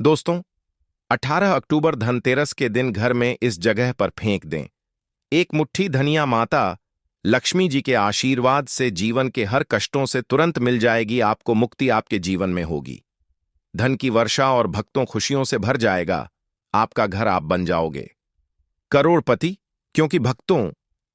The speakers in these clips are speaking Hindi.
दोस्तों, 18 अक्टूबर धनतेरस के दिन घर में इस जगह पर फेंक दें। एक मुट्ठी धनिया। माता लक्ष्मी जी के आशीर्वाद से जीवन के हर कष्टों से तुरंत मिल जाएगी। आपको मुक्ति आपके जीवन में होगी। धन की वर्षा और भक्तों खुशियों से भर जाएगा। आपका घर आप बन जाओगे करोड़पति। क्योंकि भक्तों,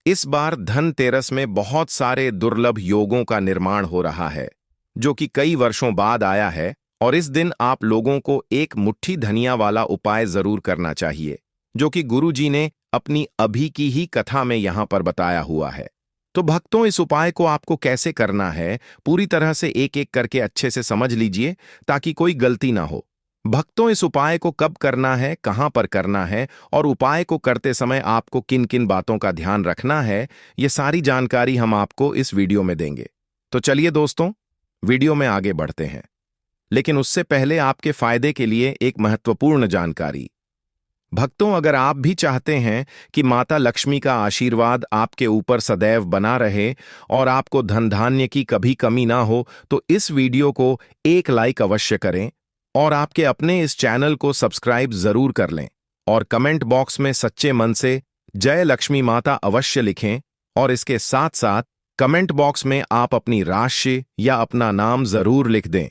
इस बार धनतेरस में बहुत सारे दुर्लभ योगों का निर्माण हो रहा है, जो कि कई वर्षों बाद आया है। और इस दिन आप लोगों को एक मुट्ठी धनिया वाला उपाय जरूर करना चाहिए, जो कि गुरु जी ने अपनी अभी की ही कथा में यहां पर बताया हुआ है। तो भक्तों, इस उपाय को आपको कैसे करना है, पूरी तरह से एक एक करके अच्छे से समझ लीजिए ताकि कोई गलती ना हो। भक्तों, इस उपाय को कब करना है, कहां पर करना है और उपाय को करते समय आपको किन किन बातों का ध्यान रखना है, ये सारी जानकारी हम आपको इस वीडियो में देंगे। तो चलिए दोस्तों, वीडियो में आगे बढ़ते हैं। लेकिन उससे पहले आपके फायदे के लिए एक महत्वपूर्ण जानकारी। भक्तों, अगर आप भी चाहते हैं कि माता लक्ष्मी का आशीर्वाद आपके ऊपर सदैव बना रहे और आपको धन धान्य की कभी कमी ना हो, तो इस वीडियो को एक लाइक अवश्य करें और आपके अपने इस चैनल को सब्सक्राइब जरूर कर लें और कमेंट बॉक्स में सच्चे मन से जय लक्ष्मी माता अवश्य लिखें। और इसके साथ साथ कमेंट बॉक्स में आप अपनी राशि या अपना नाम जरूर लिख दें,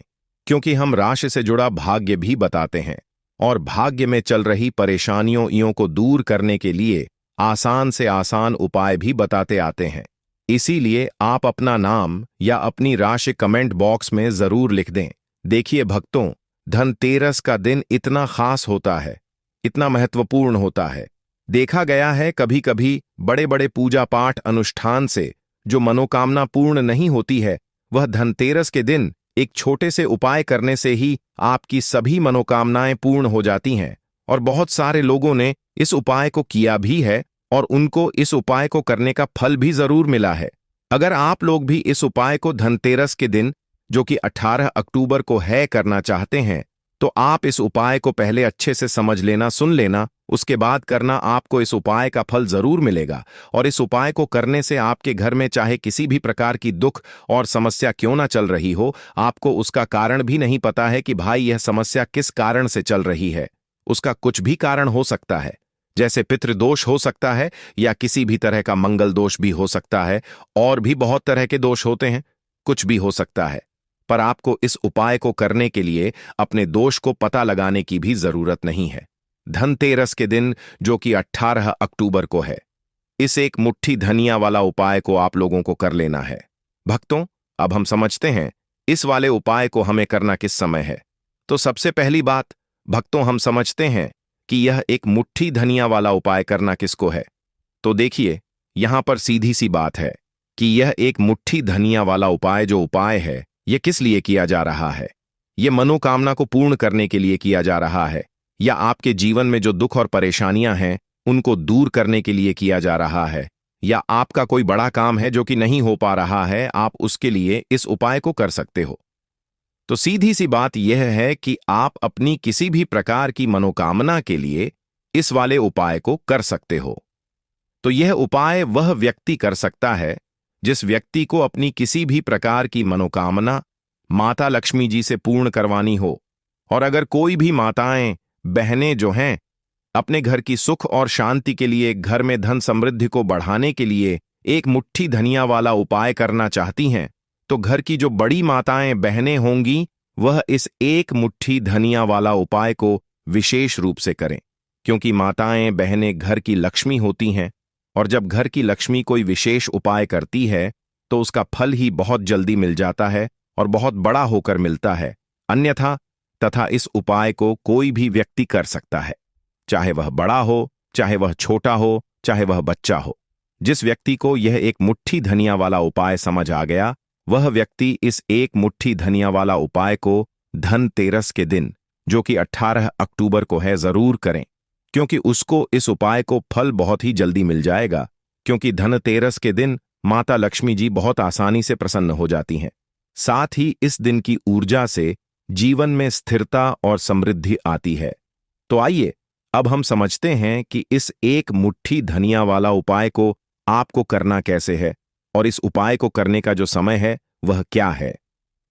क्योंकि हम राशि से जुड़ा भाग्य भी बताते हैं और भाग्य में चल रही परेशानियों को दूर करने के लिए आसान से आसान उपाय भी बताते आते हैं। इसीलिए आप अपना नाम या अपनी राशि कमेंट बॉक्स में जरूर लिख दें। देखिए भक्तों, धनतेरस का दिन इतना खास होता है, इतना महत्वपूर्ण होता है। देखा गया है कभी कभी बड़े बड़े पूजा पाठ अनुष्ठान से जो मनोकामना पूर्ण नहीं होती है, वह धनतेरस के दिन एक छोटे से उपाय करने से ही आपकी सभी मनोकामनाएं पूर्ण हो जाती हैं। और बहुत सारे लोगों ने इस उपाय को किया भी है और उनको इस उपाय को करने का फल भी जरूर मिला है। अगर आप लोग भी इस उपाय को धनतेरस के दिन, जो कि 18 अक्टूबर को है, करना चाहते हैं, तो आप इस उपाय को पहले अच्छे से समझ लेना, सुन लेना, उसके बाद करना। आपको इस उपाय का फल जरूर मिलेगा। और इस उपाय को करने से आपके घर में चाहे किसी भी प्रकार की दुख और समस्या क्यों ना चल रही हो, आपको उसका कारण भी नहीं पता है कि भाई यह समस्या किस कारण से चल रही है। उसका कुछ भी कारण हो सकता है, जैसे पितृदोष हो सकता है या किसी भी तरह का मंगल दोष भी हो सकता है, और भी बहुत तरह के दोष होते हैं, कुछ भी हो सकता है। पर आपको इस उपाय को करने के लिए अपने दोष को पता लगाने की भी जरूरत नहीं है। धनतेरस के दिन, जो कि 18 अक्टूबर को है, इस एक मुट्ठी धनिया वाला उपाय को आप लोगों को कर लेना है। भक्तों, अब हम समझते हैं इस वाले उपाय को हमें करना किस समय है। तो सबसे पहली बात भक्तों, हम समझते हैं कि यह एक मुट्ठी धनिया वाला उपाय करना किसको है। तो देखिए, यहां पर सीधी सी बात है कि यह एक मुट्ठी धनिया वाला उपाय जो उपाय है, यह किस लिए किया जा रहा है। यह मनोकामना को पूर्ण करने के लिए किया जा रहा है, या आपके जीवन में जो दुख और परेशानियां हैं उनको दूर करने के लिए किया जा रहा है, या आपका कोई बड़ा काम है जो कि नहीं हो पा रहा है, आप उसके लिए इस उपाय को कर सकते हो। तो सीधी सी बात यह है कि आप अपनी किसी भी प्रकार की मनोकामना के लिए इस वाले उपाय को कर सकते हो। तो यह उपाय वह व्यक्ति कर सकता है जिस व्यक्ति को अपनी किसी भी प्रकार की मनोकामना माता लक्ष्मी जी से पूर्ण करवानी हो। और अगर कोई भी माताएं, बहनें जो हैं, अपने घर की सुख और शांति के लिए, घर में धन समृद्धि को बढ़ाने के लिए एक मुट्ठी धनिया वाला उपाय करना चाहती हैं, तो घर की जो बड़ी माताएं, बहनें होंगी, वह इस एक मुट्ठी धनिया वाला उपाय को विशेष रूप से करें। क्योंकि माताएं, बहनें घर की लक्ष्मी होती हैं, और जब घर की लक्ष्मी कोई विशेष उपाय करती है तो उसका फल ही बहुत जल्दी मिल जाता है और बहुत बड़ा होकर मिलता है। अन्यथा तथा इस उपाय को कोई भी व्यक्ति कर सकता है, चाहे वह बड़ा हो, चाहे वह छोटा हो, चाहे वह बच्चा हो। जिस व्यक्ति को यह एक मुट्ठी धनिया वाला उपाय समझ आ गया, वह व्यक्ति इस एक मुट्ठी धनिया वाला उपाय को धनतेरस के दिन, जो कि 18 अक्टूबर को है, जरूर करें। क्योंकि उसको इस उपाय को फल बहुत ही जल्दी मिल जाएगा। क्योंकि धनतेरस के दिन माता लक्ष्मी जी बहुत आसानी से प्रसन्न हो जाती हैं। साथ ही इस दिन की ऊर्जा से जीवन में स्थिरता और समृद्धि आती है। तो आइए अब हम समझते हैं कि इस एक मुट्ठी धनिया वाला उपाय को आपको करना कैसे है और इस उपाय को करने का जो समय है वह क्या है।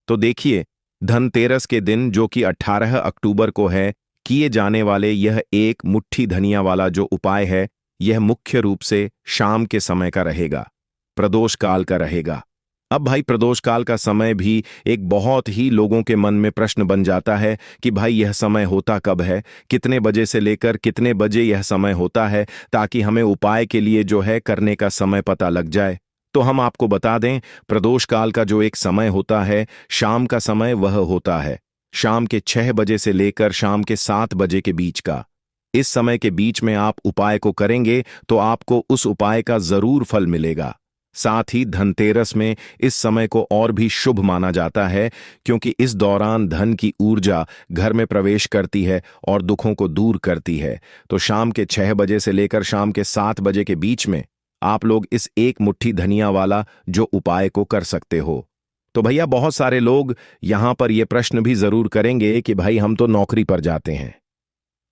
तो देखिए, धनतेरस के दिन, जो कि 18 अक्टूबर को है, किए जाने वाले यह एक मुट्ठी धनिया वाला जो उपाय है, यह मुख्य रूप से शाम के समय का रहेगा, प्रदोष काल का रहेगा। अब भाई प्रदोष काल का समय भी एक बहुत ही लोगों के मन में प्रश्न बन जाता है कि भाई यह समय होता कब है, कितने बजे से लेकर कितने बजे यह समय होता है, ताकि हमें उपाय के लिए जो है करने का समय पता लग जाए। तो हम आपको बता दें, प्रदोष काल का जो एक समय होता है, शाम का समय वह होता है शाम के 6 बजे से लेकर शाम के 7 बजे के बीच का। इस समय के बीच में आप उपाय को करेंगे तो आपको उस उपाय का जरूर फल मिलेगा। साथ ही धनतेरस में इस समय को और भी शुभ माना जाता है, क्योंकि इस दौरान धन की ऊर्जा घर में प्रवेश करती है और दुखों को दूर करती है। तो शाम के 6 बजे से लेकर शाम के 7 बजे के बीच में आप लोग इस एक मुट्ठी धनिया वाला जो उपाय को कर सकते हो। तो भैया बहुत सारे लोग यहां पर यह प्रश्न भी जरूर करेंगे कि भाई हम तो नौकरी पर जाते हैं,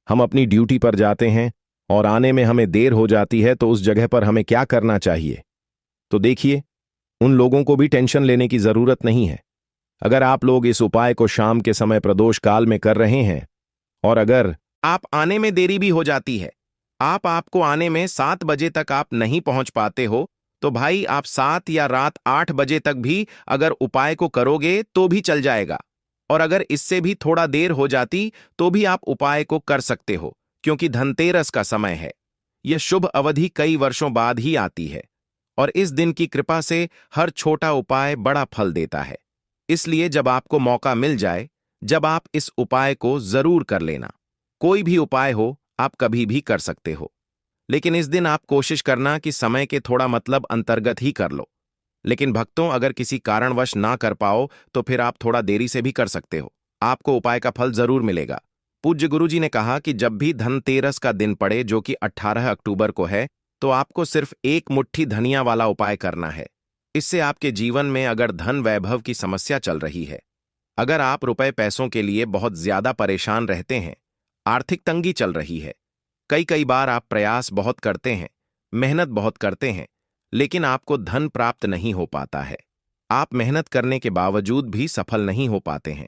हम अपनी ड्यूटी पर जाते हैं और आने में हमें देर हो जाती है, तो उस जगह पर हमें क्या करना चाहिए? तो देखिए, उन लोगों को भी टेंशन लेने की जरूरत नहीं है। अगर आप लोग इस उपाय को शाम के समय प्रदोष काल में कर रहे हैं और अगर आप आने में देरी भी हो जाती है, आपको आने में 7 बजे तक आप नहीं पहुंच पाते हो, तो भाई आप 7 या रात 8 बजे तक भी अगर उपाय को करोगे तो भी चल जाएगा। और अगर इससे भी थोड़ा देर हो जाती तो भी आप उपाय को कर सकते हो, क्योंकि धनतेरस का समय है। यह शुभ अवधि कई वर्षों बाद ही आती है और इस दिन की कृपा से हर छोटा उपाय बड़ा फल देता है। इसलिए जब आपको मौका मिल जाए, जब आप इस उपाय को जरूर कर लेना। कोई भी उपाय हो, आप कभी भी कर सकते हो, लेकिन इस दिन आप कोशिश करना कि समय के थोड़ा मतलब अंतर्गत ही कर लो। लेकिन भक्तों, अगर किसी कारणवश ना कर पाओ तो फिर आप थोड़ा देरी से भी कर सकते हो, आपको उपाय का फल जरूर मिलेगा। पूज्य गुरुजी ने कहा कि जब भी धनतेरस का दिन पड़े, जो कि 18 अक्टूबर को है, तो आपको सिर्फ एक मुट्ठी धनिया वाला उपाय करना है। इससे आपके जीवन में अगर धन वैभव की समस्या चल रही है, अगर आप रुपए पैसों के लिए बहुत ज्यादा परेशान रहते हैं, आर्थिक तंगी चल रही है, कई कई बार आप प्रयास बहुत करते हैं, मेहनत बहुत करते हैं, लेकिन आपको धन प्राप्त नहीं हो पाता है, आप मेहनत करने के बावजूद भी सफल नहीं हो पाते हैं,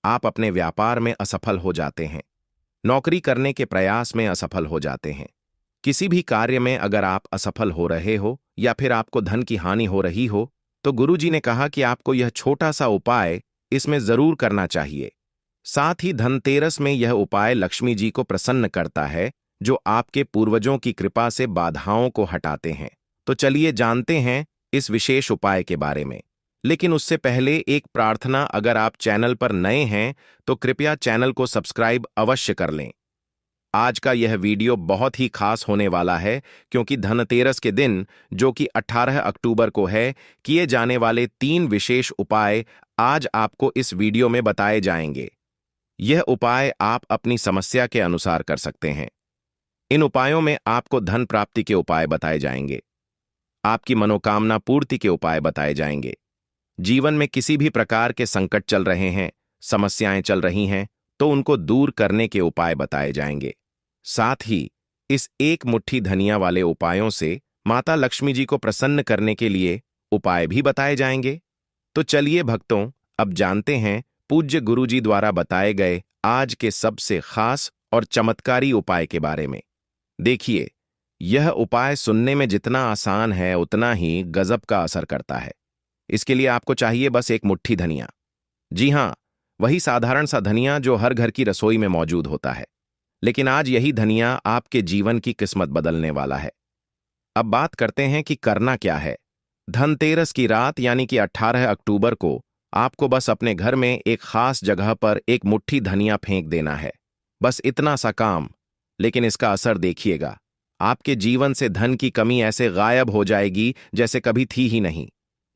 आप अपने व्यापार में असफल हो जाते हैं, नौकरी करने के प्रयास में असफल हो जाते हैं, किसी भी कार्य में अगर आप असफल हो रहे हो या फिर आपको धन की हानि हो रही हो, तो गुरुजी ने कहा कि आपको यह छोटा सा उपाय इसमें जरूर करना चाहिए। साथ ही धनतेरस में यह उपाय लक्ष्मी जी को प्रसन्न करता है, जो आपके पूर्वजों की कृपा से बाधाओं को हटाते हैं। तो चलिए जानते हैं इस विशेष उपाय के बारे में। लेकिन उससे पहले एक प्रार्थना, अगर आप चैनल पर नए हैं तो कृपया चैनल को सब्सक्राइब अवश्य कर लें। आज का यह वीडियो बहुत ही खास होने वाला है, क्योंकि धनतेरस के दिन, जो कि 18 अक्टूबर को है, किए जाने वाले 3 विशेष उपाय आज आपको इस वीडियो में बताए जाएंगे। यह उपाय आप अपनी समस्या के अनुसार कर सकते हैं। इन उपायों में आपको धन प्राप्ति के उपाय बताए जाएंगे, आपकी मनोकामना पूर्ति के उपाय बताए जाएंगे, जीवन में किसी भी प्रकार के संकट चल रहे हैं, समस्याएं चल रही हैं, तो उनको दूर करने के उपाय बताए जाएंगे। साथ ही इस एक मुट्ठी धनिया वाले उपायों से माता लक्ष्मी जी को प्रसन्न करने के लिए उपाय भी बताए जाएंगे। तो चलिए भक्तों, अब जानते हैं पूज्य गुरुजी द्वारा बताए गए आज के सबसे खास और चमत्कारी उपाय के बारे में। देखिए, यह उपाय सुनने में जितना आसान है, उतना ही गजब का असर करता है। इसके लिए आपको चाहिए बस एक मुट्ठी धनिया। जी हां, वही साधारण सा धनिया जो हर घर की रसोई में मौजूद होता है। लेकिन आज यही धनिया आपके जीवन की किस्मत बदलने वाला है। अब बात करते हैं कि करना क्या है। धनतेरस की रात यानी कि 18 अक्टूबर को आपको बस अपने घर में एक खास जगह पर एक मुट्ठी धनिया फेंक देना है। बस इतना सा काम, लेकिन इसका असर देखिएगा। आपके जीवन से धन की कमी ऐसे गायब हो जाएगी जैसे कभी थी ही नहीं।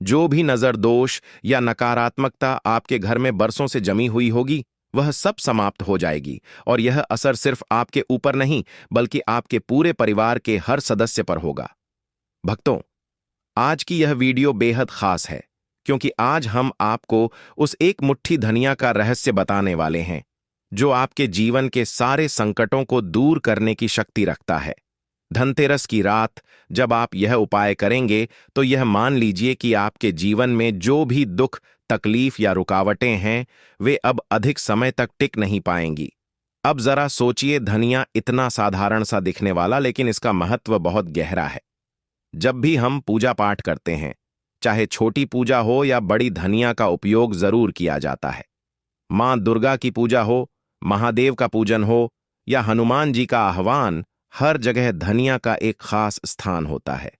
जो भी नजर दोष या नकारात्मकता आपके घर में बरसों से जमी हुई होगी, वह सब समाप्त हो जाएगी और यह असर सिर्फ आपके ऊपर नहीं, बल्कि आपके पूरे परिवार के हर सदस्य पर होगा। भक्तों, आज की यह वीडियो बेहद खास है, क्योंकि आज हम आपको उस एक मुट्ठी धनिया का रहस्य बताने वाले हैं, जो आपके जीवन के सारे संकटों को दूर करने की शक्ति रखता है। धनतेरस की रात जब आप यह उपाय करेंगे, तो यह मान लीजिए कि आपके जीवन में जो भी दुख, तकलीफ या रुकावटें हैं, वे अब अधिक समय तक टिक नहीं पाएंगी। अब जरा सोचिए, धनिया इतना साधारण सा दिखने वाला, लेकिन इसका महत्व बहुत गहरा है। जब भी हम पूजा पाठ करते हैं, चाहे छोटी पूजा हो या बड़ी, धनिया का उपयोग जरूर किया जाता है। मां दुर्गा की पूजा हो, महादेव का पूजन हो या हनुमान जी का आह्वान, हर जगह धनिया का एक खास स्थान होता है।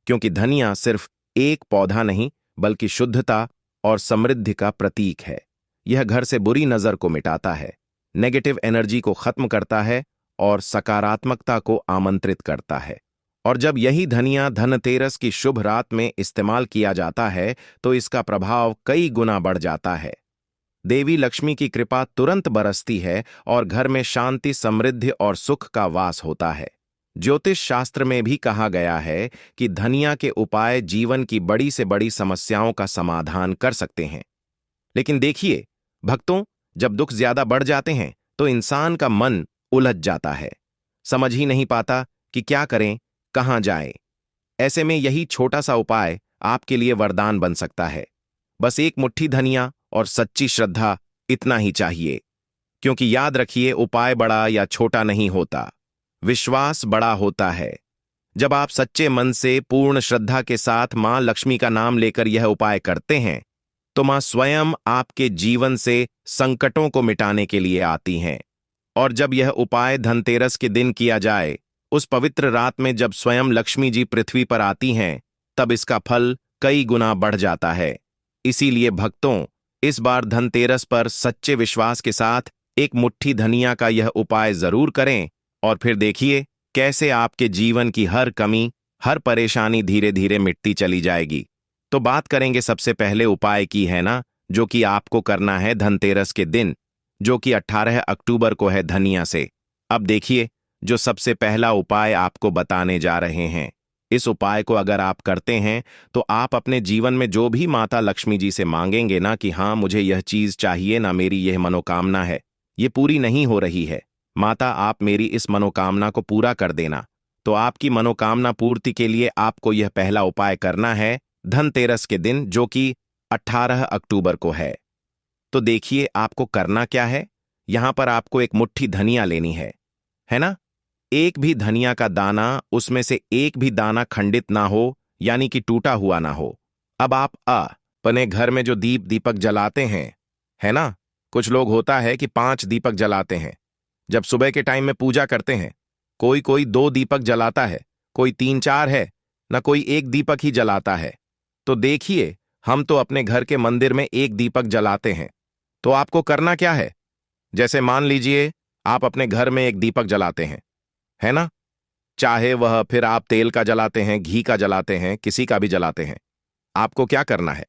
क्योंकि धनिया सिर्फ एक पौधा नहीं, बल्कि शुद्धता और समृद्धि का प्रतीक है। यह घर से बुरी नजर को मिटाता है, नेगेटिव एनर्जी को खत्म करता है और सकारात्मकता को आमंत्रित करता है। और जब यही धनिया धनतेरस की शुभ रात में इस्तेमाल किया जाता है, तो इसका प्रभाव कई गुना बढ़ जाता है। देवी लक्ष्मी की कृपा तुरंत बरसती है और घर में शांति, समृद्धि और सुख का वास होता है। ज्योतिष शास्त्र में भी कहा गया है कि धनिया के उपाय जीवन की बड़ी से बड़ी समस्याओं का समाधान कर सकते हैं। लेकिन देखिए भक्तों, जब दुख ज्यादा बढ़ जाते हैं तो इंसान का मन उलझ जाता है, समझ ही नहीं पाता कि क्या करें, कहां जाए। ऐसे में यही छोटा सा उपाय आपके लिए वरदान बन सकता है। बस एक मुट्ठी धनिया और सच्ची श्रद्धा, इतना ही चाहिए। क्योंकि याद रखिए, उपाय बड़ा या छोटा नहीं होता, विश्वास बड़ा होता है। जब आप सच्चे मन से, पूर्ण श्रद्धा के साथ मां लक्ष्मी का नाम लेकर यह उपाय करते हैं, तो मां स्वयं आपके जीवन से संकटों को मिटाने के लिए आती हैं। और जब यह उपाय धनतेरस के दिन किया जाए, उस पवित्र रात में जब स्वयं लक्ष्मी जी पृथ्वी पर आती हैं, तब इसका फल कई गुना बढ़ जाता है। इसीलिए भक्तों, इस बार धनतेरस पर सच्चे विश्वास के साथ एक मुट्ठी धनिया का यह उपाय जरूर करें और फिर देखिए कैसे आपके जीवन की हर कमी, हर परेशानी धीरे धीरे मिटती चली जाएगी। तो बात करेंगे सबसे पहले उपाय की, है ना, जो कि आपको करना है धनतेरस के दिन, जो कि 18 अक्टूबर को है, धनिया से। अब देखिए, जो सबसे पहला उपाय आपको बताने जा रहे हैं, इस उपाय को अगर आप करते हैं तो आप अपने जीवन में जो भी माता लक्ष्मी जी से मांगेंगे ना कि हाँ मुझे यह चीज चाहिए ना, मेरी यह मनोकामना है, ये पूरी नहीं हो रही है, माता आप मेरी इस मनोकामना को पूरा कर देना, तो आपकी मनोकामना पूर्ति के लिए आपको यह पहला उपाय करना है धनतेरस के दिन, जो कि 18 अक्टूबर को है। तो देखिए आपको करना क्या है। यहां पर आपको एक मुट्ठी धनिया लेनी है ना। एक भी धनिया का दाना, उसमें से एक भी दाना खंडित ना हो, यानी कि टूटा हुआ ना हो। अब आप अपने घर में जो दीपक जलाते हैं, है ना, कुछ लोग होता है कि 5 दीपक जलाते हैं। जब सुबह के टाइम में पूजा करते हैं, कोई कोई 2 दीपक जलाता है, कोई 3-4 है ना, कोई एक दीपक ही जलाता है। तो देखिए, हम तो अपने घर के मंदिर में एक दीपक जलाते हैं। तो आपको करना क्या है, जैसे मान लीजिए आप अपने घर में एक दीपक जलाते हैं, है ना, चाहे वह फिर आप तेल का जलाते हैं, घी का जलाते हैं, किसी का भी जलाते हैं। आपको क्या करना है,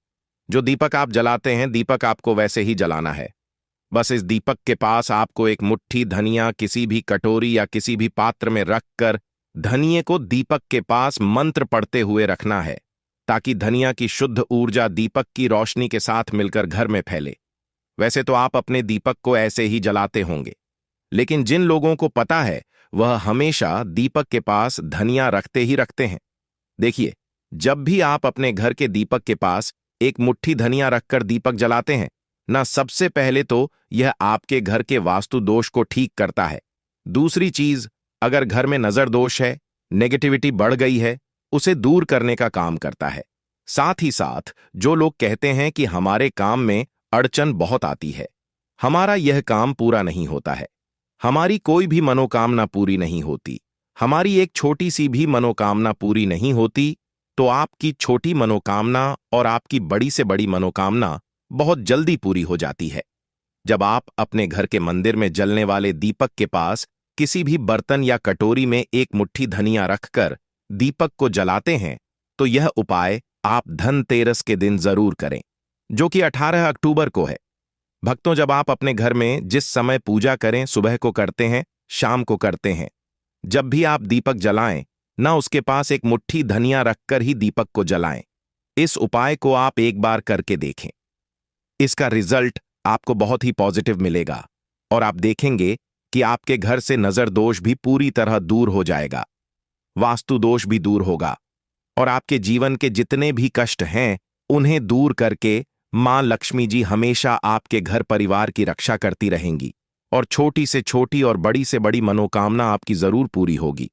जो दीपक आप जलाते हैं, दीपक आपको वैसे ही जलाना है। बस इस दीपक के पास आपको एक मुट्ठी धनिया किसी भी कटोरी या किसी भी पात्र में रखकर धनिये को दीपक के पास मंत्र पढ़ते हुए रखना है, ताकि धनिया की शुद्ध ऊर्जा दीपक की रोशनी के साथ मिलकर घर में फैले। वैसे तो आप अपने दीपक को ऐसे ही जलाते होंगे, लेकिन जिन लोगों को पता है वह हमेशा दीपक के पास धनिया रखते ही रखते हैं। देखिए, जब भी आप अपने घर के दीपक के पास एक मुट्ठी धनिया रखकर दीपक जलाते हैं ना, सबसे पहले तो यह आपके घर के वास्तु दोष को ठीक करता है। दूसरी चीज, अगर घर में नजर दोष है, नेगेटिविटी बढ़ गई है, उसे दूर करने का काम करता है। साथ ही साथ जो लोग कहते हैं कि हमारे काम में अड़चन बहुत आती है, हमारा यह काम पूरा नहीं होता है, हमारी कोई भी मनोकामना पूरी नहीं होती, हमारी एक छोटी सी भी मनोकामना पूरी नहीं होती, तो आपकी छोटी मनोकामना और आपकी बड़ी से बड़ी मनोकामना बहुत जल्दी पूरी हो जाती है। जब आप अपने घर के मंदिर में जलने वाले दीपक के पास किसी भी बर्तन या कटोरी में एक मुट्ठी धनिया रखकर दीपक को जलाते हैं, तो यह उपाय आप धनतेरस के दिन जरूर करें, जो कि 18 अक्टूबर को है। भक्तों, जब आप अपने घर में जिस समय पूजा करें, सुबह को करते हैं, शाम को करते हैं, जब भी आप दीपक जलाएं ना, उसके पास एक मुट्ठी धनिया रखकर ही दीपक को जलाएं। इस उपाय को आप एक बार करके देखें, इसका रिजल्ट आपको बहुत ही पॉजिटिव मिलेगा और आप देखेंगे कि आपके घर से नजर दोष भी पूरी तरह दूर हो जाएगा, वास्तु दोष भी दूर होगा और आपके जीवन के जितने भी कष्ट हैं उन्हें दूर करके मां लक्ष्मी जी हमेशा आपके घर परिवार की रक्षा करती रहेंगी और छोटी से छोटी और बड़ी से बड़ी मनोकामना आपकी जरूर पूरी होगी।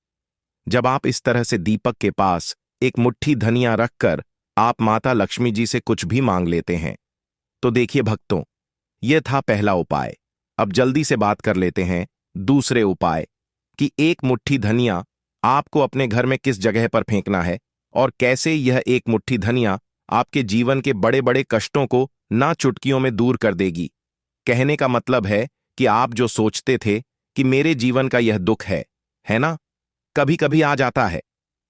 जब आप इस तरह से दीपक के पास एक मुट्ठी धनिया रखकर आप माता लक्ष्मी जी से कुछ भी मांग लेते हैं। तो देखिए भक्तों, यह था पहला उपाय। अब जल्दी से बात कर लेते हैं दूसरे उपाय कि एक मुट्ठी धनिया आपको अपने घर में किस जगह पर फेंकना है और कैसे यह एक मुट्ठी धनिया आपके जीवन के बड़े बड़े कष्टों को ना चुटकियों में दूर कर देगी। कहने का मतलब है कि आप जो सोचते थे कि मेरे जीवन का यह दुख है ना, कभी कभी आ जाता है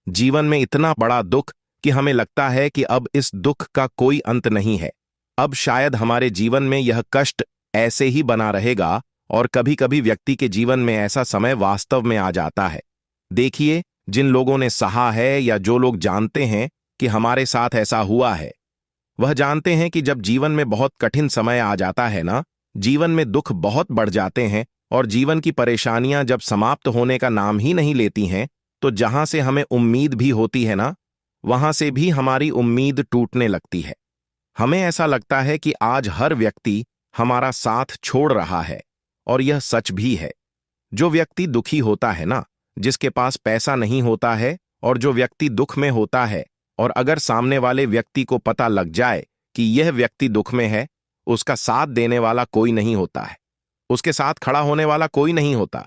जीवन में इतना बड़ा दुख कि हमें लगता है कि अब इस दुख का कोई अंत नहीं है। अब शायद हमारे जीवन में यह कष्ट ऐसे ही बना रहेगा और कभी कभी व्यक्ति के जीवन में ऐसा समय वास्तव में आ जाता है। देखिए, जिन लोगों ने सहा है या जो लोग जानते हैं कि हमारे साथ ऐसा हुआ है, वह जानते हैं कि जब जीवन में बहुत कठिन समय आ जाता है ना, जीवन में दुख बहुत बढ़ जाते हैं और जीवन की परेशानियां जब समाप्त होने का नाम ही नहीं लेती हैं, तो जहां से हमें उम्मीद भी होती है ना, वहां से भी हमारी उम्मीद टूटने लगती है। हमें ऐसा लगता है कि आज हर व्यक्ति हमारा साथ छोड़ रहा है और यह सच भी है। जो व्यक्ति दुखी होता है ना, जिसके पास पैसा नहीं होता है और जो व्यक्ति दुख में होता है, और अगर सामने वाले व्यक्ति को पता लग जाए कि यह व्यक्ति दुख में है, उसका साथ देने वाला कोई नहीं होता है, उसके साथ खड़ा होने वाला कोई नहीं होता।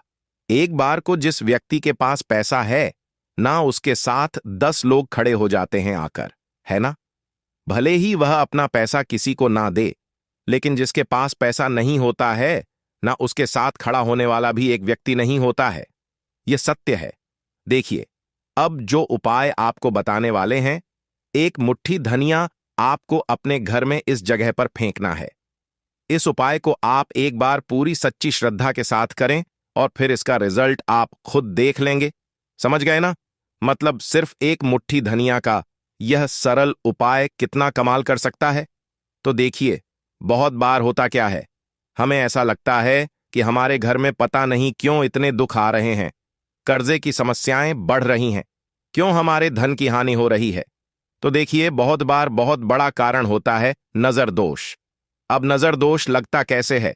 एक बार को जिस व्यक्ति के पास पैसा है ना, उसके साथ 10 लोग खड़े हो जाते हैं आकर, है ना। भले ही वह अपना पैसा किसी को ना दे, लेकिन जिसके पास पैसा नहीं होता है ना, उसके साथ खड़ा होने वाला भी एक व्यक्ति नहीं होता है। यह सत्य है। देखिए, अब जो उपाय आपको बताने वाले हैं, एक मुट्ठी धनिया आपको अपने घर में इस जगह पर फेंकना है। इस उपाय को आप एक बार पूरी सच्ची श्रद्धा के साथ करें और फिर इसका रिजल्ट आप खुद देख लेंगे। समझ गए ना? मतलब सिर्फ एक मुट्ठी धनिया का यह सरल उपाय कितना कमाल कर सकता है। तो देखिए, बहुत बार होता क्या है, हमें ऐसा लगता है कि हमारे घर में पता नहीं क्यों इतने दुख आ रहे हैं, कर्जे की समस्याएं बढ़ रही हैं, क्यों हमारे धन की हानि हो रही है। तो देखिए, बहुत बार बहुत बड़ा कारण होता है नजर दोष। अब नजर दोष लगता कैसे है?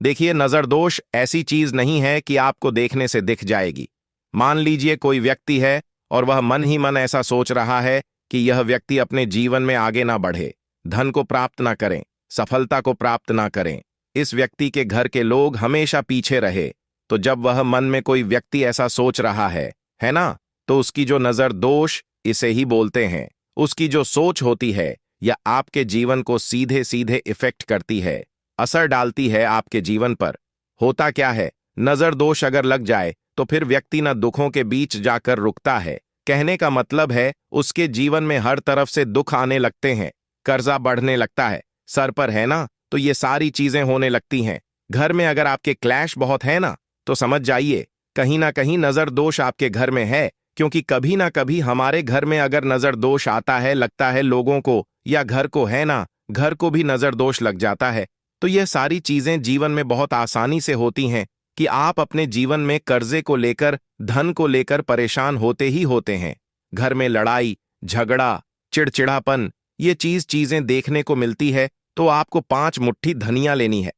देखिए, नजर दोष ऐसी चीज नहीं है कि आपको देखने से दिख जाएगी। मान लीजिए कोई व्यक्ति है और वह मन ही मन ऐसा सोच रहा है कि यह व्यक्ति अपने जीवन में आगे ना बढ़े, धन को प्राप्त ना करें, सफलता को प्राप्त ना करें, इस व्यक्ति के घर के लोग हमेशा पीछे रहे। तो जब वह मन में कोई व्यक्ति ऐसा सोच रहा है ना, तो उसकी जो नजर दोष इसे ही बोलते हैं, उसकी जो सोच होती है या आपके जीवन को सीधे सीधे इफेक्ट करती है, असर डालती है आपके जीवन पर। होता क्या है, नजर दोष अगर लग जाए तो फिर व्यक्ति न दुखों के बीच जाकर रुकता है। कहने का मतलब है उसके जीवन में हर तरफ से दुख आने लगते हैं, कर्जा बढ़ने लगता है, सर पर है ना, तो ये सारी चीजें होने लगती हैं। घर में अगर आपके क्लैश बहुत है ना, तो समझ जाइए कहीं ना कहीं नजर दोष आपके घर में है। क्योंकि कभी ना कभी हमारे घर में अगर नजर दोष आता है, लगता है लोगों को या घर को, है ना, घर को भी नजर दोष लग जाता है। तो यह सारी चीजें जीवन में बहुत आसानी से होती हैं कि आप अपने जीवन में कर्जे को लेकर, धन को लेकर परेशान होते ही होते हैं। घर में लड़ाई झगड़ा, चिड़चिड़ापन, ये चीजें देखने को मिलती है। तो आपको 5 मुट्ठी धनिया लेनी है।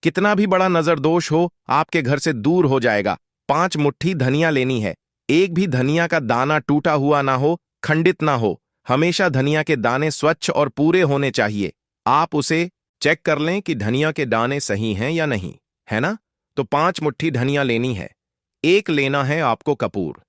कितना भी बड़ा नजर दोष हो, आपके घर से दूर हो जाएगा। 5 मुट्ठी धनिया लेनी है। एक भी धनिया का दाना टूटा हुआ ना हो, खंडित ना हो। हमेशा धनिया के दाने स्वच्छ और पूरे होने चाहिए। आप उसे चेक कर लें कि धनिया के दाने सही हैं या नहीं, है ना। तो 5 मुट्ठी धनिया लेनी है। एक लेना है आपको कपूर।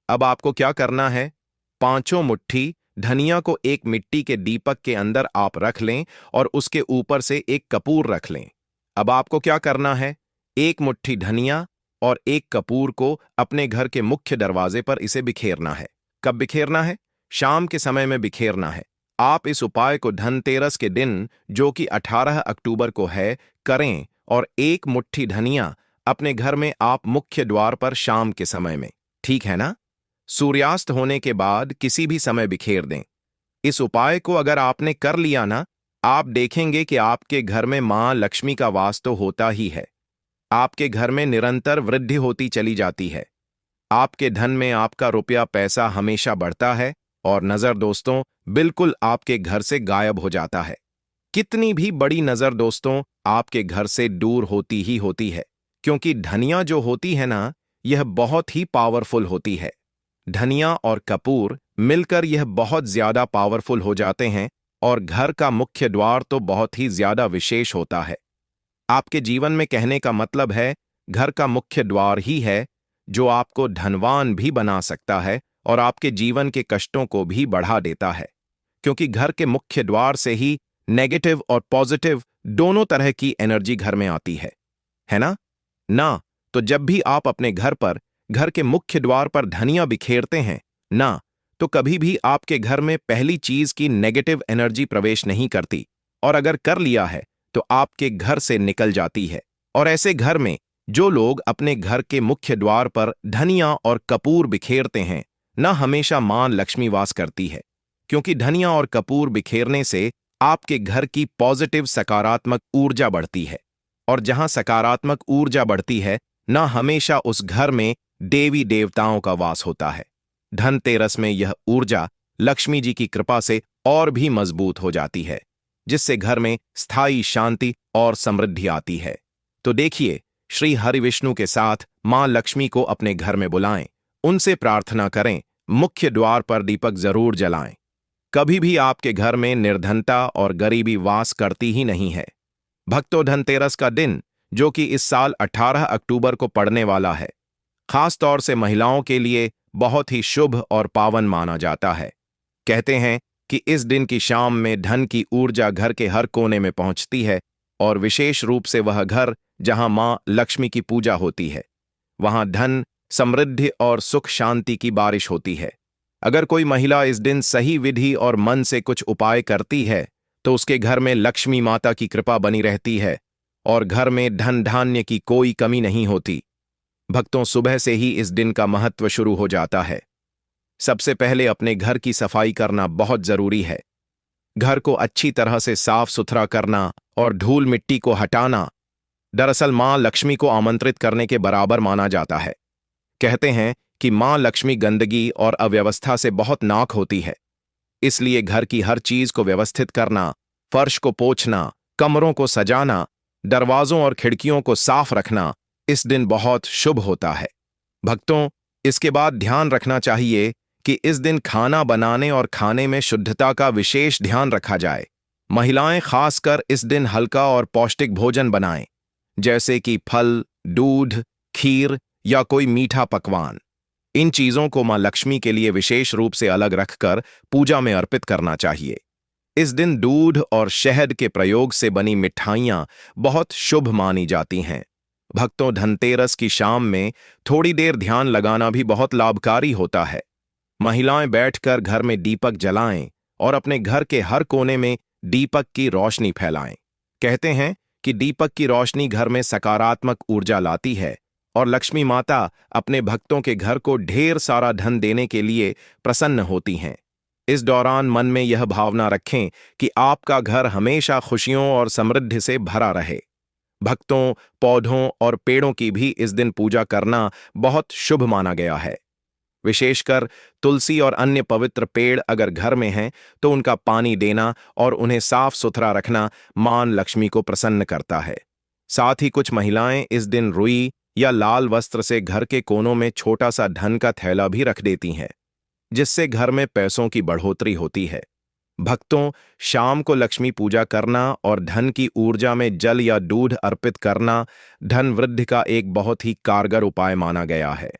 अब आपको क्या करना है, 5 मुट्ठी धनिया को एक मिट्टी के दीपक के अंदर आप रख लें और उसके ऊपर से एक कपूर रख लें। अब आपको क्या करना है, एक मुट्ठी धनिया और एक कपूर को अपने घर के मुख्य दरवाजे पर इसे बिखेरना है। कब बिखेरना है? शाम के समय में बिखेरना है। आप इस उपाय को धनतेरस के दिन, जो कि 18 अक्टूबर को है, करें और एक मुट्ठी धनिया अपने घर में आप मुख्य द्वार पर शाम के समय में, ठीक है ना, सूर्यास्त होने के बाद किसी भी समय बिखेर दें। इस उपाय को अगर आपने कर लिया ना, आप देखेंगे कि आपके घर में मां लक्ष्मी का वास तो होता ही है। आपके घर में निरंतर वृद्धि होती चली जाती है। आपके धन में आपका रुपया पैसा हमेशा बढ़ता है और नजर दोस्तों बिल्कुल आपके घर से गायब हो जाता है। कितनी भी बड़ी नजर दोस्तों आपके घर से दूर होती ही होती है। क्योंकि धनिया जो होती है ना, यह बहुत ही पावरफुल होती है। धनिया और कपूर मिलकर यह बहुत ज्यादा पावरफुल हो जाते हैं और घर का मुख्य द्वार तो बहुत ही ज्यादा विशेष होता है। आपके जीवन में कहने का मतलब है, घर का मुख्य द्वार ही है जो आपको धनवान भी बना सकता है और आपके जीवन के कष्टों को भी बढ़ा देता है। क्योंकि घर के मुख्य द्वार से ही नेगेटिव और पॉजिटिव दोनों तरह की एनर्जी घर में आती है ना? तो जब भी आप अपने घर के मुख्य द्वार पर धनिया बिखेरते हैं ना, तो कभी भी आपके घर में पहली चीज की नेगेटिव एनर्जी प्रवेश नहीं करती, और अगर कर लिया है तो आपके घर से निकल जाती है। और ऐसे घर में जो लोग अपने घर के मुख्य द्वार पर धनिया और कपूर बिखेरते हैं ना, हमेशा मां लक्ष्मी वास करती है। क्योंकि धनिया और कपूर बिखेरने से आपके घर की पॉजिटिव सकारात्मक ऊर्जा बढ़ती है, और जहां सकारात्मक ऊर्जा बढ़ती है ना, हमेशा उस घर में देवी देवताओं का वास होता है। धनतेरस में यह ऊर्जा लक्ष्मी जी की कृपा से और भी मजबूत हो जाती है, जिससे घर में स्थायी शांति और समृद्धि आती है। तो देखिए, श्री हरिविष्णु के साथ मां लक्ष्मी को अपने घर में बुलाएं, उनसे प्रार्थना करें, मुख्य द्वार पर दीपक जरूर जलाएं। कभी भी आपके घर में निर्धनता और गरीबी वास करती ही नहीं है। भक्तों, धनतेरस का दिन, जो कि इस साल 18 अक्टूबर को पड़ने वाला है, खास तौर से महिलाओं के लिए बहुत ही शुभ और पावन माना जाता है। कहते हैं कि इस दिन की शाम में धन की ऊर्जा घर के हर कोने में पहुंचती है, और विशेष रूप से वह घर जहां मां लक्ष्मी की पूजा होती है, वहां धन, समृद्धि और सुख शांति की बारिश होती है। अगर कोई महिला इस दिन सही विधि और मन से कुछ उपाय करती है, तो उसके घर में लक्ष्मी माता की कृपा बनी रहती है और घर में धन धान्य की कोई कमी नहीं होती। भक्तों, सुबह से ही इस दिन का महत्व शुरू हो जाता है। सबसे पहले अपने घर की सफाई करना बहुत जरूरी है। घर को अच्छी तरह से साफ सुथरा करना और धूल मिट्टी को हटाना दरअसल मां लक्ष्मी को आमंत्रित करने के बराबर माना जाता है। कहते हैं कि मां लक्ष्मी गंदगी और अव्यवस्था से बहुत नाक होती है, इसलिए घर की हर चीज को व्यवस्थित करना, फर्श को पोंछना, कमरों को सजाना, दरवाजों और खिड़कियों को साफ रखना इस दिन बहुत शुभ होता है। भक्तों, इसके बाद ध्यान रखना चाहिए कि इस दिन खाना बनाने और खाने में शुद्धता का विशेष ध्यान रखा जाए। महिलाएं खासकर इस दिन हल्का और पौष्टिक भोजन बनाएं, जैसे कि फल, दूध, खीर या कोई मीठा पकवान। इन चीजों को मां लक्ष्मी के लिए विशेष रूप से अलग रखकर पूजा में अर्पित करना चाहिए। इस दिन दूध और शहद के प्रयोग से बनी मिठाइयां बहुत शुभ मानी जाती हैं। भक्तों, धनतेरस की शाम में थोड़ी देर ध्यान लगाना भी बहुत लाभकारी होता है। महिलाएं बैठकर घर में दीपक जलाएं और अपने घर के हर कोने में दीपक की रोशनी फैलाएं। कहते हैं कि दीपक की रोशनी घर में सकारात्मक ऊर्जा लाती है और लक्ष्मी माता अपने भक्तों के घर को ढेर सारा धन देने के लिए प्रसन्न होती हैं। इस दौरान मन में यह भावना रखें कि आपका घर हमेशा खुशियों और समृद्धि से भरा रहे। भक्तों, पौधों और पेड़ों की भी इस दिन पूजा करना बहुत शुभ माना गया है। विशेषकर तुलसी और अन्य पवित्र पेड़ अगर घर में हैं, तो उनका पानी देना और उन्हें साफ सुथरा रखना मां लक्ष्मी को प्रसन्न करता है। साथ ही कुछ महिलाएं इस दिन रुई या लाल वस्त्र से घर के कोनों में छोटा सा धन का थैला भी रख देती हैं, जिससे घर में पैसों की बढ़ोतरी होती है। भक्तों, शाम को लक्ष्मी पूजा करना और धन की ऊर्जा में जल या दूध अर्पित करना धन वृद्धि का एक बहुत ही कारगर उपाय माना गया है।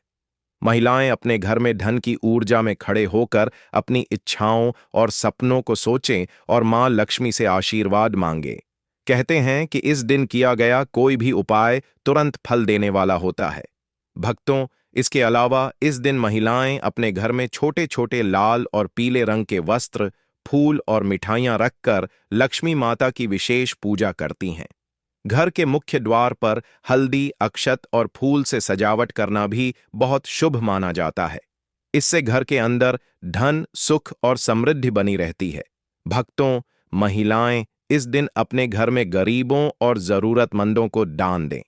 महिलाएं अपने घर में धन की ऊर्जा में खड़े होकर अपनी इच्छाओं और सपनों को सोचें और मां लक्ष्मी से आशीर्वाद मांगें। कहते हैं कि इस दिन किया गया कोई भी उपाय तुरंत फल देने वाला होता है। भक्तों, इसके अलावा इस दिन महिलाएं अपने घर में छोटे छोटे लाल और पीले रंग के वस्त्र, फूल और मिठाइयां रखकर लक्ष्मी माता की विशेष पूजा करती हैं। घर के मुख्य द्वार पर हल्दी, अक्षत और फूल से सजावट करना भी बहुत शुभ माना जाता है। इससे घर के अंदर धन, सुख और समृद्धि बनी रहती है। भक्तों, महिलाएं इस दिन अपने घर में गरीबों और जरूरतमंदों को दान दें,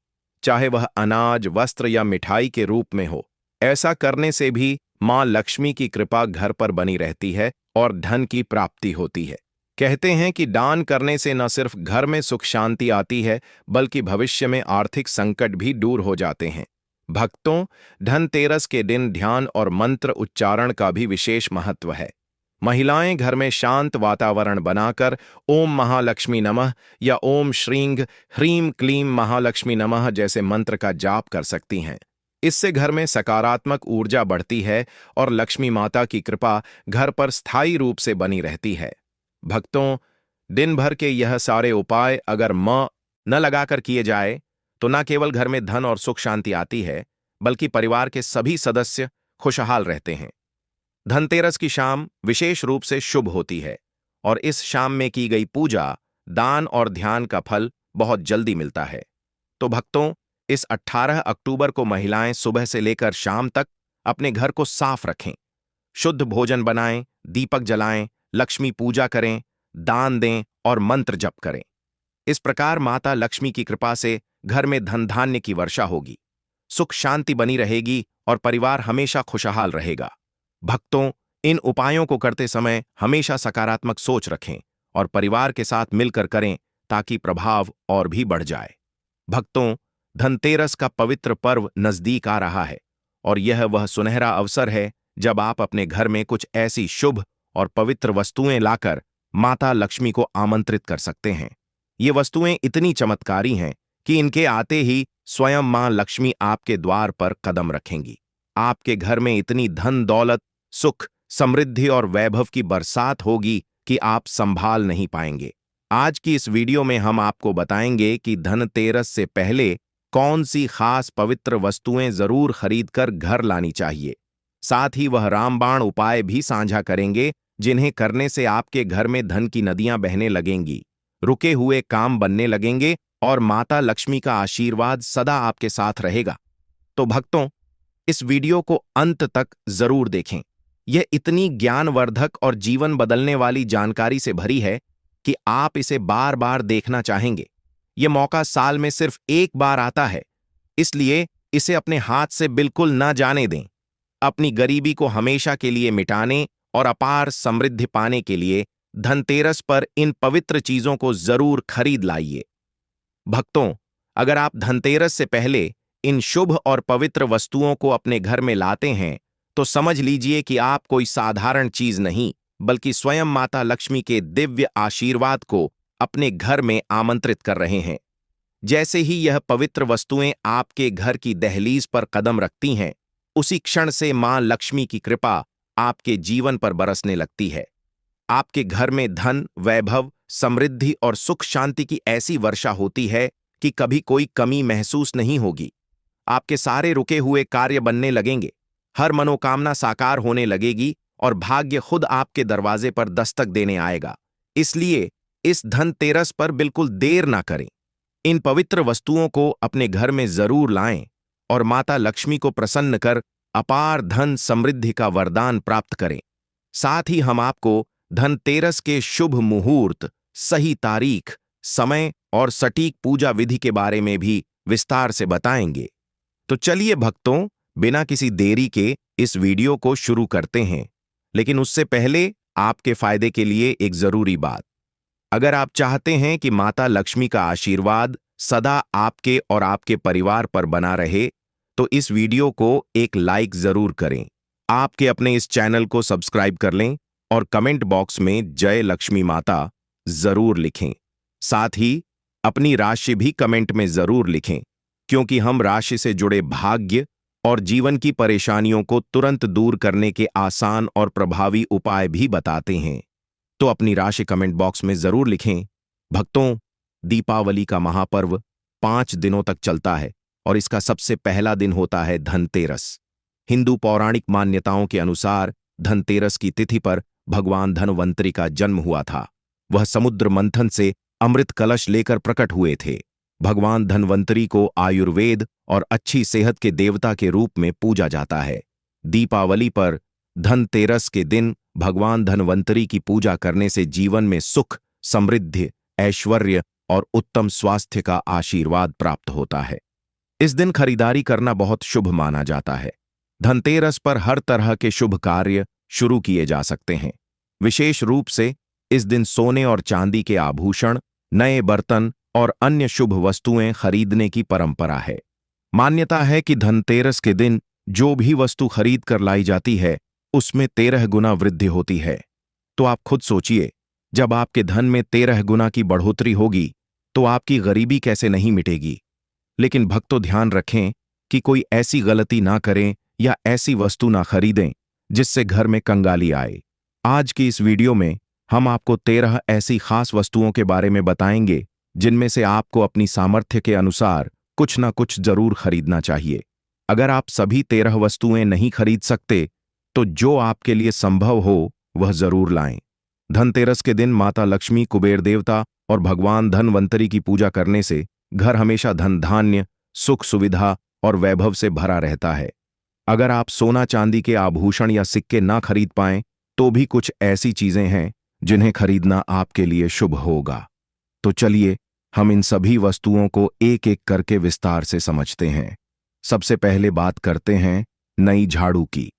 चाहे वह अनाज, वस्त्र या मिठाई के रूप में हो। ऐसा करने से भी मां लक्ष्मी की कृपा घर पर बनी रहती है और धन की प्राप्ति होती है। कहते हैं कि दान करने से न सिर्फ घर में सुख शांति आती है, बल्कि भविष्य में आर्थिक संकट भी दूर हो जाते हैं। भक्तों, धनतेरस के दिन ध्यान और मंत्र उच्चारण का भी विशेष महत्व है। महिलाएं घर में शांत वातावरण बनाकर ओम महालक्ष्मी नमः या ओम श्रीं ह्रीं क्लीं महालक्ष्मी नमः जैसे मंत्र का जाप कर सकती हैं। इससे घर में सकारात्मक ऊर्जा बढ़ती है और लक्ष्मी माता की कृपा घर पर स्थायी रूप से बनी रहती है। भक्तों, दिन भर के यह सारे उपाय अगर न लगाकर किए जाए तो न केवल घर में धन और सुख शांति आती है, बल्कि परिवार के सभी सदस्य खुशहाल रहते हैं। धनतेरस की शाम विशेष रूप से शुभ होती है और इस शाम में की गई पूजा, दान और ध्यान का फल बहुत जल्दी मिलता है। तो भक्तों, इस 18 अक्टूबर को महिलाएं सुबह से लेकर शाम तक अपने घर को साफ रखें, शुद्ध भोजन बनाएं, दीपक जलाएं, लक्ष्मी पूजा करें, दान दें और मंत्र जप करें। इस प्रकार माता लक्ष्मी की कृपा से घर में धन धान्य की वर्षा होगी, सुख शांति बनी रहेगी और परिवार हमेशा खुशहाल रहेगा। भक्तों, इन उपायों को करते समय हमेशा सकारात्मक सोच रखें और परिवार के साथ मिलकर करें ताकि प्रभाव और भी बढ़ जाए। भक्तों, धनतेरस का पवित्र पर्व नजदीक आ रहा है और यह वह सुनहरा अवसर है जब आप अपने घर में कुछ ऐसी शुभ और पवित्र वस्तुएं लाकर माता लक्ष्मी को आमंत्रित कर सकते हैं। ये वस्तुएं इतनी चमत्कारी हैं कि इनके आते ही स्वयं मां लक्ष्मी आपके द्वार पर कदम रखेंगी। आपके घर में इतनी धन दौलत, सुख, समृद्धि और वैभव की बरसात होगी कि आप संभाल नहीं पाएंगे। आज की इस वीडियो में हम आपको बताएंगे कि धनतेरस से पहले कौन सी खास पवित्र वस्तुएं जरूर खरीदकर घर लानी चाहिए। साथ ही वह रामबाण उपाय भी साझा करेंगे जिन्हें करने से आपके घर में धन की नदियां बहने लगेंगी, रुके हुए काम बनने लगेंगे और माता लक्ष्मी का आशीर्वाद सदा आपके साथ रहेगा। तो भक्तों, इस वीडियो को अंत तक जरूर देखें। यह इतनी ज्ञानवर्धक और जीवन बदलने वाली जानकारी से भरी है कि आप इसे बार बार देखना चाहेंगे। यह मौका साल में सिर्फ एक बार आता है, इसलिए इसे अपने हाथ से बिल्कुल न जाने दें। अपनी गरीबी को हमेशा के लिए मिटाने और अपार समृद्धि पाने के लिए धनतेरस पर इन पवित्र चीजों को जरूर खरीद लाइए। भक्तों, अगर आप धनतेरस से पहले इन शुभ और पवित्र वस्तुओं को अपने घर में लाते हैं तो समझ लीजिए कि आप कोई साधारण चीज नहीं, बल्कि स्वयं माता लक्ष्मी के दिव्य आशीर्वाद को अपने घर में आमंत्रित कर रहे हैं। जैसे ही यह पवित्र वस्तुएं आपके घर की दहलीज पर कदम रखती हैं, उसी क्षण से मां लक्ष्मी की कृपा आपके जीवन पर बरसने लगती है। आपके घर में धन, वैभव, समृद्धि और सुख शांति की ऐसी वर्षा होती है कि कभी कोई कमी महसूस नहीं होगी। आपके सारे रुके हुए कार्य बनने लगेंगे, हर मनोकामना साकार होने लगेगी और भाग्य खुद आपके दरवाजे पर दस्तक देने आएगा। इसलिए इस धनतेरस पर बिल्कुल देर ना करें। इन पवित्र वस्तुओं को अपने घर में जरूर लाएं और माता लक्ष्मी को प्रसन्न कर अपार धन समृद्धि का वरदान प्राप्त करें। साथ ही हम आपको धनतेरस के शुभ मुहूर्त, सही तारीख, समय और सटीक पूजा विधि के बारे में भी विस्तार से बताएंगे। तो चलिए भक्तों, बिना किसी देरी के इस वीडियो को शुरू करते हैं। लेकिन उससे पहले आपके फायदे के लिए एक जरूरी बात। अगर आप चाहते हैं कि माता लक्ष्मी का आशीर्वाद सदा आपके और आपके परिवार पर बना रहे, तो इस वीडियो को एक लाइक जरूर करें। आपके अपने इस चैनल को सब्सक्राइब कर लें और कमेंट बॉक्स में जय लक्ष्मी माता जरूर लिखें। साथ ही अपनी राशि भी कमेंट में जरूर लिखें, क्योंकि हम राशि से जुड़े भाग्य और जीवन की परेशानियों को तुरंत दूर करने के आसान और प्रभावी उपाय भी बताते हैं। तो अपनी राशि कमेंट बॉक्स में जरूर लिखें। भक्तों, दीपावली का महापर्व 5 दिनों तक चलता है और इसका सबसे पहला दिन होता है धनतेरस। हिंदू पौराणिक मान्यताओं के अनुसार धनतेरस की तिथि पर भगवान धनवंतरी का जन्म हुआ था। वह समुद्र मंथन से अमृत कलश लेकर प्रकट हुए थे। भगवान धनवंतरी को आयुर्वेद और अच्छी सेहत के देवता के रूप में पूजा जाता है। दीपावली पर धनतेरस के दिन भगवान धनवंतरी की पूजा करने से जीवन में सुख, समृद्धि, ऐश्वर्य और उत्तम स्वास्थ्य का आशीर्वाद प्राप्त होता है। इस दिन खरीदारी करना बहुत शुभ माना जाता है। धनतेरस पर हर तरह के शुभ कार्य शुरू किए जा सकते हैं। विशेष रूप से इस दिन सोने और चांदी के आभूषण, नए बर्तन और अन्य शुभ वस्तुएं खरीदने की परंपरा है। मान्यता है कि धनतेरस के दिन जो भी वस्तु खरीद कर लाई जाती है उसमें 13 गुना वृद्धि होती है। तो आप खुद सोचिए, जब आपके धन में 13 गुना की बढ़ोतरी होगी तो आपकी गरीबी कैसे नहीं मिटेगी। लेकिन भक्तों, ध्यान रखें कि कोई ऐसी गलती ना करें या ऐसी वस्तु ना खरीदें जिससे घर में कंगाली आए। आज की इस वीडियो में हम आपको 13 ऐसी खास वस्तुओं के बारे में बताएंगे जिनमें से आपको अपनी सामर्थ्य के अनुसार कुछ ना कुछ जरूर खरीदना चाहिए। अगर आप सभी 13 वस्तुएं नहीं खरीद सकते तो जो आपके लिए संभव हो वह जरूर लाएं। धनतेरस के दिन माता लक्ष्मी, कुबेर देवता और भगवान धनवंतरी की पूजा करने से घर हमेशा धन धान्य, सुख सुविधा और वैभव से भरा रहता है। अगर आप सोना चांदी के आभूषण या सिक्के ना खरीद पाएं तो भी कुछ ऐसी चीजें हैं जिन्हें खरीदना आपके लिए शुभ होगा। तो चलिए हम इन सभी वस्तुओं को एक एक करके विस्तार से समझते हैं। सबसे पहले बात करते हैं नई झाड़ू की।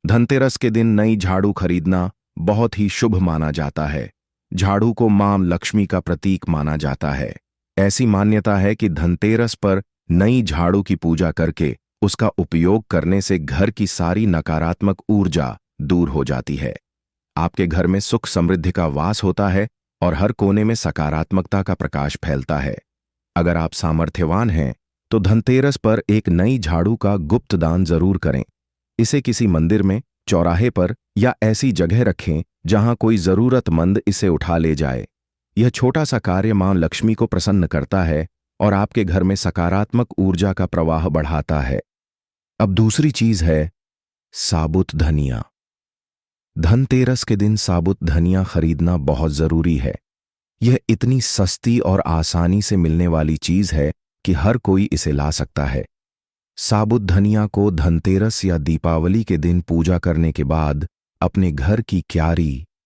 धनतेरस के दिन नई झाड़ू खरीदना बहुत ही शुभ माना जाता है। झाड़ू को मां लक्ष्मी का प्रतीक माना जाता है। ऐसी मान्यता है कि धनतेरस पर नई झाड़ू की पूजा करके उसका उपयोग करने से घर की सारी नकारात्मक ऊर्जा दूर हो जाती है। आपके घर में सुख समृद्धि का वास होता है और हर कोने में सकारात्मकता का प्रकाश फैलता है। अगर आप सामर्थ्यवान हैं तो धनतेरस पर एक नई झाड़ू का गुप्त दान जरूर करें। इसे किसी मंदिर में, चौराहे पर या ऐसी जगह रखें जहां कोई जरूरतमंद इसे उठा ले जाए। यह छोटा सा कार्य मां लक्ष्मी को प्रसन्न करता है और आपके घर में सकारात्मक ऊर्जा का प्रवाह बढ़ाता है। अब दूसरी चीज है साबुत धनिया। धनतेरस के दिन साबुत धनिया खरीदना बहुत जरूरी है। यह इतनी सस्ती और आसानी से मिलने वाली चीज है कि हर कोई इसे ला सकता है। साबुत धनिया को धनतेरस या दीपावली के दिन पूजा करने के बाद अपने घर की क्यारी